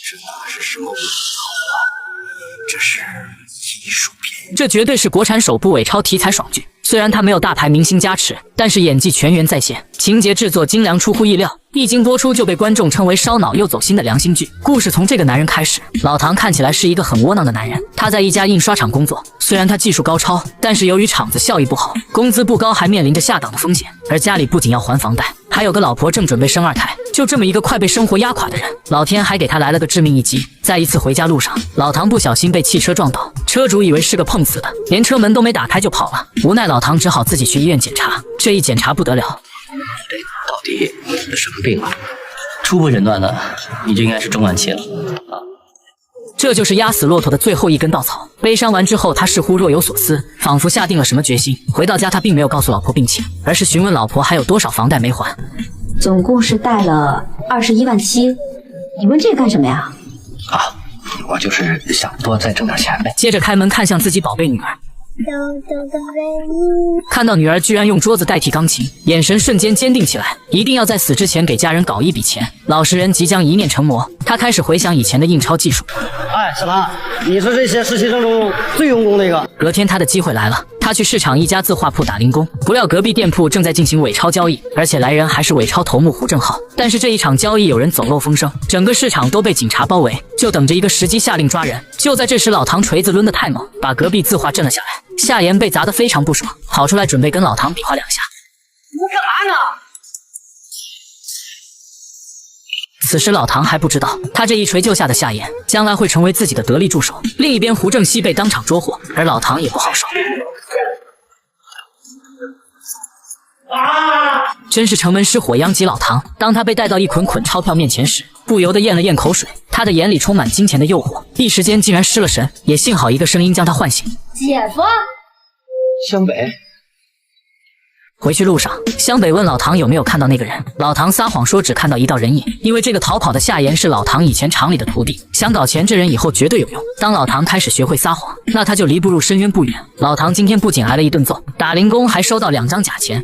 这哪是什么武道啊？这是艺术片。这绝对是国产首部伪钞题材爽剧。虽然它没有大牌明星加持，但是演技全员在线，情节制作精良出乎意料。一经播出就被观众称为烧脑又走心的良心剧。故事从这个男人开始。老唐看起来是一个很窝囊的男人，他在一家印刷厂工作。虽然他技术高超，但是由于厂子效益不好，工资不高，还面临着下岗的风险。而家里不仅要还房贷，还有个老婆正准备生2胎。就这么一个快被生活压垮的人，老天还给他来了个致命一击。在一次回家路上，老唐不小心被汽车撞倒，车主以为是个碰瓷的，连车门都没打开就跑了。无奈老唐只好自己去医院检查。这一检查不得了，到底什么病啊？初步诊断呢，你这应该是中晚期了啊。这就是压死骆驼的最后一根稻草。悲伤完之后，他似乎若有所思，仿佛下定了什么决心。回到家，他并没有告诉老婆病情，而是询问老婆还有多少房贷没还。总共是贷了21万7，你问这个干什么呀？啊，我就是想多再挣点钱呗。接着开门看向自己宝贝女儿，看到女儿居然用桌子代替钢琴，眼神瞬间坚定起来，一定要在死之前给家人搞一笔钱。老实人即将一念成魔，他开始回想以前的印钞技术。哎，小兰，你是这些实习生中最用功的一个。隔天他的机会来了，他去市场一家字画铺打零工，不料隔壁店铺正在进行伪钞交易，而且来人还是伪钞头目胡正浩。但是这一场交易有人走漏风声，整个市场都被警察包围，就等着一个时机下令抓人。就在这时，老唐锤子抡得太猛，把隔壁字画震了下来。夏言被砸得非常不爽，跑出来准备跟老唐比划2下。你在干嘛呢？此时老唐还不知道，他这一锤救下的夏言，将来会成为自己的得力助手。另一边，胡正熙被当场捉获，而老唐也不好受。真是城门失火殃及老唐。当他被带到一捆捆钞票面前时，不由得咽了咽口水。他的眼里充满金钱的诱惑，一时间竟然失了神。也幸好一个声音将他唤醒：姐夫。湘北。回去路上，湘北问老唐有没有看到那个人，老唐撒谎说只看到一道人影，因为这个逃跑的夏言是老唐以前厂里的徒弟，想搞钱这人以后绝对有用。当老唐开始学会撒谎，那他就离步入深渊不远。老唐今天不仅挨了一顿揍，打零工还收到2张假钱。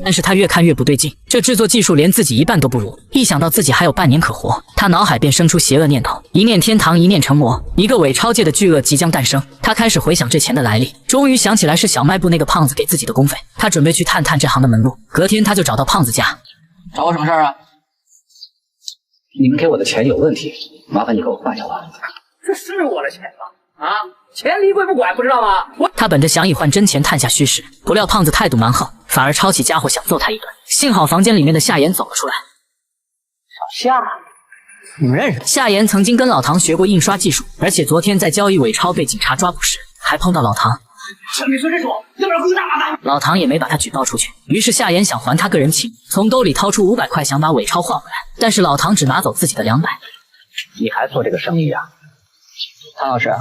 但是他越看越不对劲，这制作技术连自己一半都不如。一想到自己还有半年可活，他脑海便生出邪恶念头，一念天堂，一念成魔，一个伪钞界的巨鳄即将诞生。他开始回想这钱的来历，终于想起来是小卖部那个胖子给自己的工费。他准备去探探这行的门路。隔天他就找到胖子家。找我什么事儿啊？你们给我的钱有问题，麻烦你给我换掉吧。这是我的钱吗？啊，钱离贵不拐，不知道吗？他本着想以换真钱探下虚实，不料胖子态度蛮横，反而抄起家伙想揍他一顿。幸好房间里面的夏言走了出来。小夏，你们认识？夏言曾经跟老唐学过印刷技术，而且昨天在交易伪钞被警察抓捕时，还碰到老唐。你说这种，要不然回去大麻烦。老唐也没把他举报出去，于是夏言想还他个人情，从兜里掏出500块想把伪钞换回来，但是老唐只拿走自己的200。你还做这个生意啊？唐老师，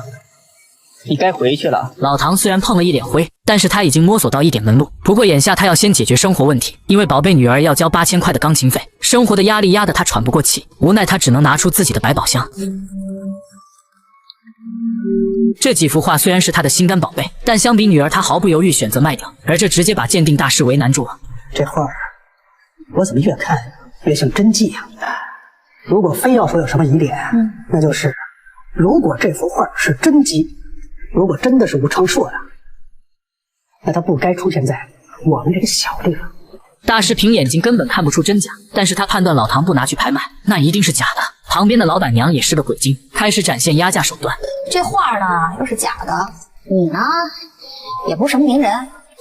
你该回去了。老唐虽然碰了一脸灰，但是他已经摸索到一点门路。不过眼下他要先解决生活问题，因为宝贝女儿要交8000块的钢琴费，生活的压力压得他喘不过气。无奈他只能拿出自己的百宝箱。这几幅画虽然是他的心肝宝贝，但相比女儿，他毫不犹豫选择卖掉，而这直接把鉴定大师为难住了。这画我怎么越看越像真迹呀？如果非要说有什么疑点，那就是如果这幅画是真迹，如果真的是吴昌硕的，那他不该出现在我们这个小地方。大师凭眼睛根本看不出真假，但是他判断老唐不拿去拍卖，那一定是假的。旁边的老板娘也是个鬼精，开始展现压价手段。这画呢又是假的，你呢也不是什么名人，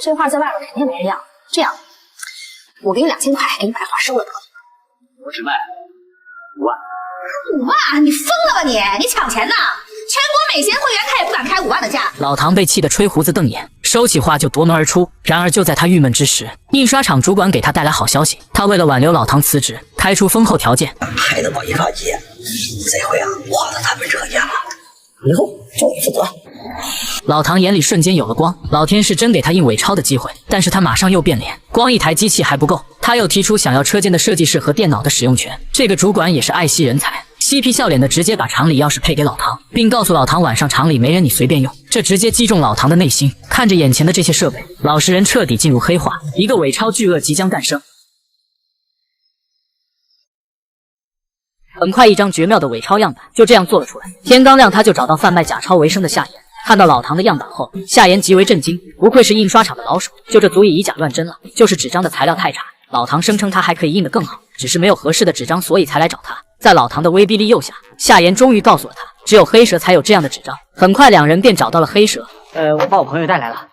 这画在外边肯定没人要。这样，我给你2000块，给你把画收了得了。我只卖5万。5万？你疯了吧你？你抢钱呢？全国美贤会员他也不敢开5万的价。老唐被气得吹胡子瞪眼，收起画就夺门而出。然而就在他郁闷之时，印刷厂主管给他带来好消息，他为了挽留老唐辞职，开出丰厚条件，还得帮印刷界，这回啊画到他们这家了，以后就你负责。老唐眼里瞬间有了光，老天是真给他印伪钞的机会。但是他马上又变脸，光一台机器还不够，他又提出想要车间的设计师和电脑的使用权。这个主管也是爱惜人才，嬉皮笑脸的直接把厂里钥匙配给老唐，并告诉老唐晚上厂里没人你随便用。这直接击中老唐的内心。看着眼前的这些设备，老实人彻底进入黑化，一个伪钞巨鳄即将诞生。很快，一张绝妙的伪钞样板就这样做了出来。天刚亮，他就找到贩卖假钞为生的夏言。看到老唐的样板后，夏言极为震惊，不愧是印刷厂的老手，就这足以以假乱真了。就是纸张的材料太差，老唐声称他还可以印得更好，只是没有合适的纸张，所以才来找他。在老唐的威逼利诱下，夏言终于告诉了他，只有黑蛇才有这样的纸张。很快，两人便找到了黑蛇。我把我朋友带来了。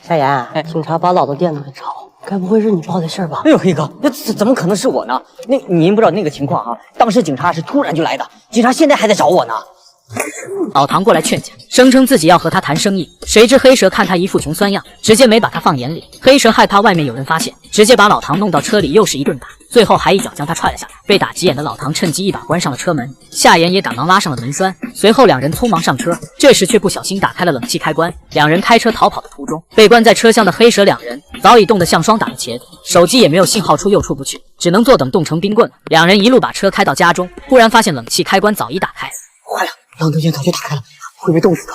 夏言，警察把老子店里面抄，该不会是你报的事儿吧？哎呦，黑哥，那怎么可能是我呢？您不知道那个情况啊，当时警察是突然就来的，警察现在还在找我呢。老唐过来劝架，声称自己要和他谈生意，谁知黑蛇看他一副穷酸样，直接没把他放眼里。黑蛇害怕外面有人发现，直接把老唐弄到车里又是一顿打，最后还一脚将他踹了下来。被打急眼的老唐趁机一把关上了车门，夏言也赶忙拉上了门栓，随后两人匆忙上车，这时却不小心打开了冷气开关。两人开车逃跑的途中，被关在车厢的黑蛇两人早已冻得像霜打的茄子，手机也没有信号出又出不去，只能坐等冻成冰棍了。两人一路把车开到家中，忽然发现冷气开关早已打开。坏了，冷冻间早就打开了，会被冻死的。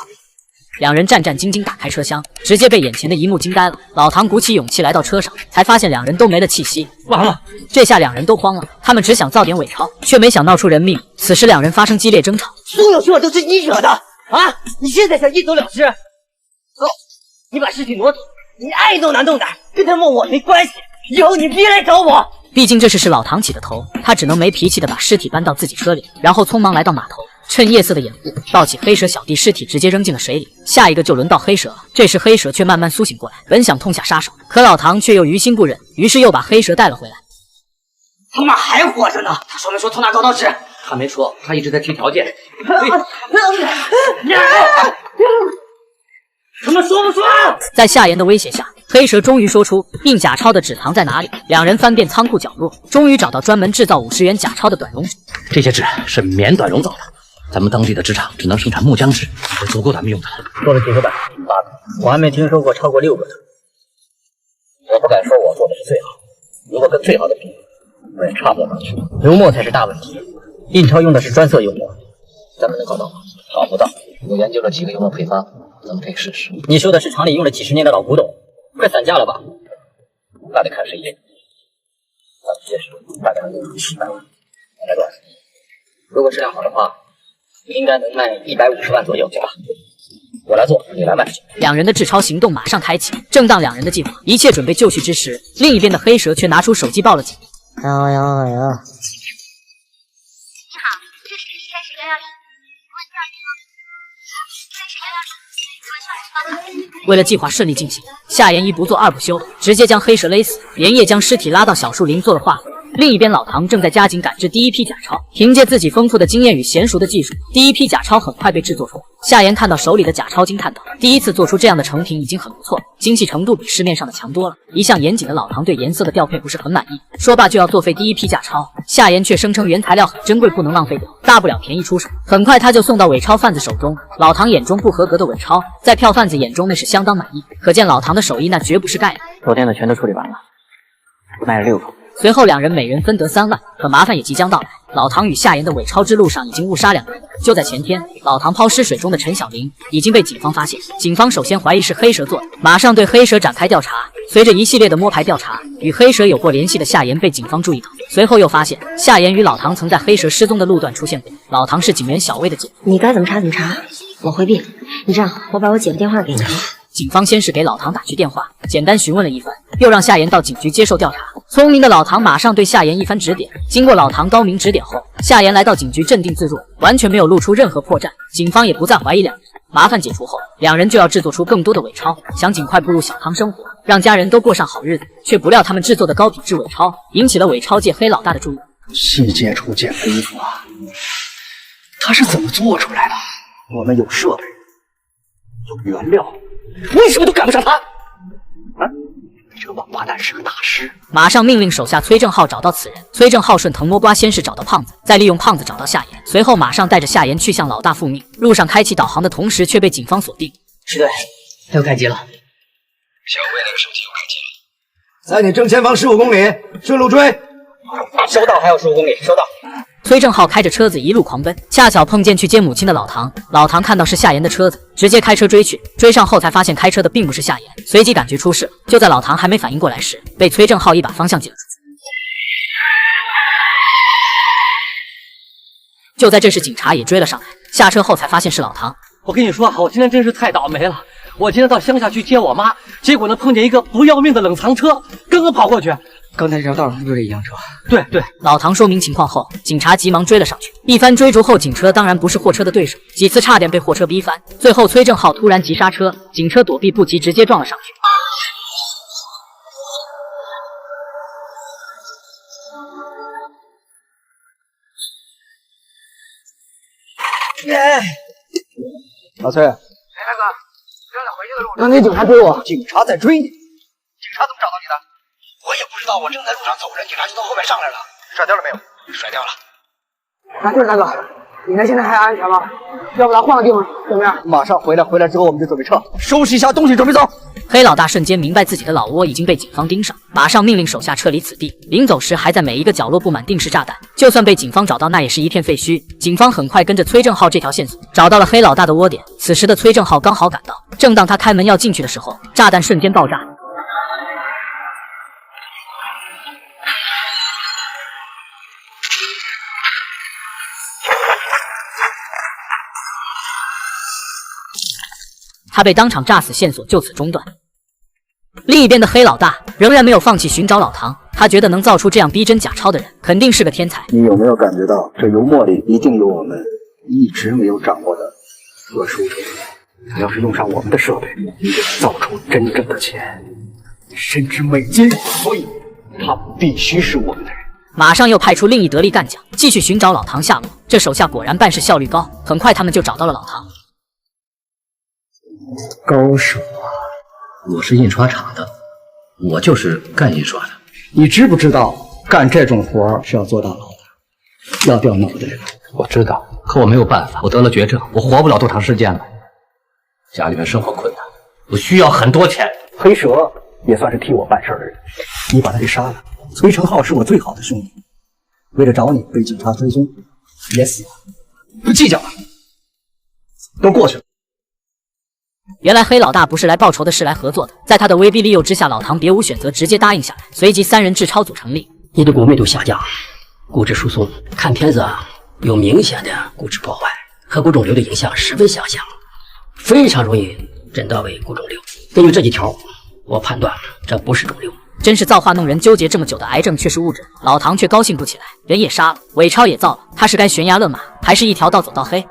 两人战战兢兢打开车厢，直接被眼前的一幕惊呆了。老唐鼓起勇气来到车上，才发现两人都没了气息。完了！这下两人都慌了，他们只想造点伪钞，却没想闹出人命。此时两人发生激烈争吵。所有错都是你惹的啊！你现在想一走了之？走，你把尸体挪走，你爱动哪动哪，跟他们我没关系。以后你别来找我。毕竟这事是老唐起的头，他只能没脾气的把尸体搬到自己车里，然后匆忙来到码头。趁夜色的掩护，抱起黑蛇小弟尸体直接扔进了水里。下一个就轮到黑蛇，这时黑蛇却慢慢苏醒过来，本想痛下杀手，可老唐却又于心不忍，于是又把黑蛇带了回来。他妈还活着呢！他说没说偷拿高刀纸？他没说，他一直在提条件。他们说不说？在夏言的威胁下，黑蛇终于说出印假钞的纸藏在哪里。两人翻遍仓库角落，终于找到专门制造50元假钞的短绒纸。这些纸是棉短绒造的，咱们当地的纸厂只能生产木浆纸，是足够咱们用的。做了几个版，挺大的，我还没听说过超过6个的。我不敢说我做的是最好，如果跟最好的比，我也差不到哪去。油墨才是大问题，印钞用的是专色油墨，咱们能搞到吗？搞不到。我研究了几个油墨配方，咱们可以试试。你说的是厂里用了几十年的老古董，快散架了吧？那得看谁赢。咱们结实大概能有700万，来多少？如果质量好的话，应该能卖150万左右，对吧？我来做，你来卖。两人的制钞行动马上开启。正当两人的计划一切准备就绪之时，另一边的黑蛇却拿出手机报了警。哎呀！你好，这是30110，为了计划顺利进行，夏言一不做二不休，直接将黑蛇勒死，连夜将尸体拉到小树林做了化肥。另一边，老唐正在加紧赶制第一批假钞，凭借自己丰富的经验与娴熟的技术，第一批假钞很快被制作出来。夏言看到手里的假钞，惊叹道：“第一次做出这样的成品已经很不错，精细程度比市面上的强多了。”一向严谨的老唐对颜色的调配不是很满意，说罢就要作废第一批假钞。夏言却声称原材料很珍贵，不能浪费掉，大不了便宜出手。很快他就送到伪钞贩子手中。老唐眼中不合格的伪钞，在票贩子眼中那是相当满意，可见老唐的手艺那绝不是盖的。昨天的全都处理完了，卖了6个。随后两人每人分得3万，可麻烦也即将到来。老唐与夏言的伪钞之路上已经误杀2人。就在前天，老唐抛尸水中的陈小玲已经被警方发现，警方首先怀疑是黑蛇做的，马上对黑蛇展开调查。随着一系列的摸排调查，与黑蛇有过联系的夏言被警方注意到，随后又发现夏言与老唐曾在黑蛇失踪的路段出现过。老唐是警员小魏的姐，你该怎么查怎么查，我回避。你这样，我把我姐的电话给你。警方先是给老唐打去电话，简单询问了一番，又让夏言到警局接受调查。聪明的老唐马上对夏言一番指点。经过老唐高明指点后，夏言来到警局镇定自若，完全没有露出任何破绽。警方也不再怀疑两人。麻烦解除后，两人就要制作出更多的伪钞，想尽快步入小康生活，让家人都过上好日子。却不料他们制作的高品质伪钞引起了伪钞界黑老大的注意。细节处见功夫啊！他是怎么做出来的？我们有设备，有原料。为什么都赶不上他？啊！这王八蛋是个大师。马上命令手下崔正浩找到此人。崔正浩顺藤摸瓜，先是找到胖子，再利用胖子找到夏言，随后马上带着夏言去向老大复命。路上开启导航的同时，却被警方锁定。是对，他又开机了。小魏那个手机又开机了，在你正前方15公里，顺路追。收到，还有15公里，收到。崔正浩开着车子一路狂奔，恰巧碰见去接母亲的老唐。老唐看到是夏言的车子，直接开车追去。追上后才发现开车的并不是夏言，随即感觉出事。就在老唐还没反应过来时，被崔正浩一把方向解了出去。就在这时，警察也追了上来，下车后才发现是老唐。我跟你说，我今天真是太倒霉了。我今天到乡下去接我妈，结果呢碰见一个不要命的冷藏车，刚刚跑过去。刚才这条道上是不是这一辆车？对对。老唐说明情况后，警察急忙追了上去。一番追逐后，警车当然不是货车的对手，几次差点被货车逼翻。最后崔正浩突然急刹车，警车躲避不及，直接撞了上去。老崔，哎，大哥，正在回去的路上，刚才警察追我，警察在追你，警察怎么找到你的？我也不知道，我正在路上走着，警察就从后面上来了。甩掉了没有？甩掉了。啊，对，大哥，你那现在还安全吗？要不咱换个地方怎么样？马上回来，回来之后我们就准备撤，收拾一下东西，准备走。黑老大瞬间明白自己的老窝已经被警方盯上，马上命令手下撤离此地。临走时还在每一个角落布满定时炸弹，就算被警方找到，那也是一片废墟。警方很快跟着崔正浩这条线索找到了黑老大的窝点。此时的崔正浩刚好赶到，正当他开门要进去的时候，炸弹瞬间爆炸。他被当场炸死，线索就此中断。另一边的黑老大仍然没有放弃寻找老唐，他觉得能造出这样逼真假钞的人，肯定是个天才。你有没有感觉到这油墨里一定有我们一直没有掌握的特殊成分？他要是用上我们的设备，一定造出真正的钱，甚至美金，所以他必须是我们的人。马上又派出另一得力干将，继续寻找老唐下落。这手下果然办事效率高，很快他们就找到了老唐。高手啊！我是印刷厂的，我就是干印刷的。你知不知道干这种活是要坐大牢的，要掉脑袋的？我知道，可我没有办法，我得了绝症，我活不了多长时间了。家里面生活困难，我需要很多钱。黑蛇也算是替我办事的人，你把他给杀了。崔成浩是我最好的兄弟，为了找你被警察追踪，也死了。不计较了，都过去了。原来黑老大不是来报仇的，是来合作的。在他的威逼利诱之下，老唐别无选择，直接答应下来。随即三人制超组成立。你的骨密度下降，骨质疏松，看片子有明显的骨质破坏，和骨肿瘤的影像十分相像，非常容易诊断为骨肿瘤。根据这几条，我判断这不是肿瘤。真是造化弄人，纠结这么久的癌症却是误诊。老唐却高兴不起来，人也杀了，伪钞也造了，他是该悬崖勒马，还是一条道走到黑？